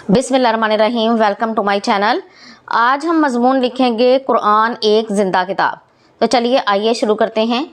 बिस्मिल्लाहिर्रहमानिर्रहीम। Welcome to my channel. आज हम मजमून लिखेंगे कुरान एक जिंदा किताब। तो चलिए आइए शुरू करते हैं।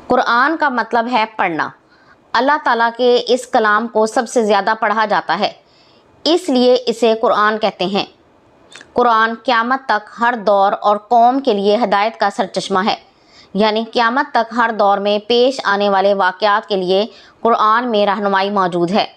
कुरान का मतलब है पढ़ना। अल्लाह ताला के इस कलाम को सबसे ज़्यादा पढ़ा जाता है, इसलिए इसे कुरान कहते हैं। कुरान क़यामत तक हर दौर और कौम के लिए हिदायत का सरचश्मा है, यानी क़यामत तक हर दौर में पेश आने वाले वाक़यात के लिए कुरान में रहनुमाई मौजूद है।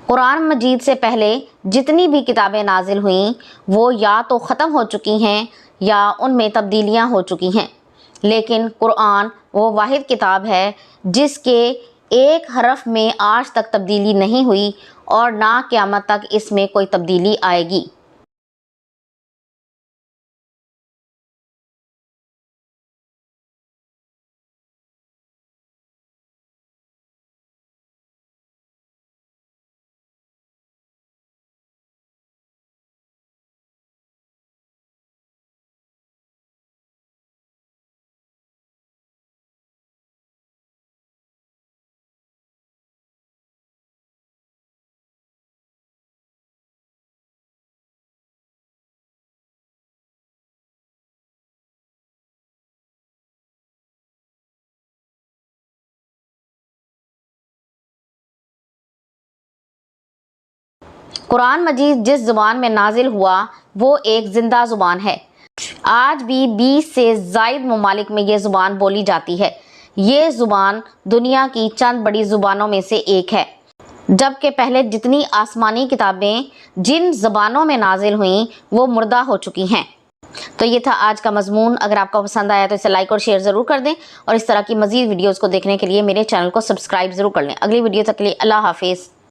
कुरान मजीद से पहले जितनी भी किताबें नाजिल हुईं वो या तो ख़त्म हो चुकी हैं या उनमें तब्दीलियां हो चुकी हैं, लेकिन कुरान वो वाहिद किताब है जिसके एक हरफ में आज तक तब्दीली नहीं हुई और ना क़यामत तक इसमें कोई तब्दीली आएगी। कुरान मजीद जिस ज़ुबान में नाजिल हुआ वो एक ज़िंदा ज़ुबान है। आज भी 20 से ज़ायद ममालिक में ये ज़ुबान बोली जाती है। ये ज़ुबान दुनिया की चंद बड़ी ज़ुबानों में से एक है, जबकि पहले जितनी आसमानी किताबें जिन ज़बानों में नाजिल हुईं वो मुर्दा हो चुकी हैं। तो ये था आज का मजमून। अगर आपको पसंद आया तो इसे लाइक और शेयर ज़रूर कर दें और इस तरह की मज़ीद वीडियोज़ को देखने के लिए मेरे चैनल को सब्सक्राइब ज़रूर कर लें। अगली वीडियो तक के लिए अल्लाह हाफिज़।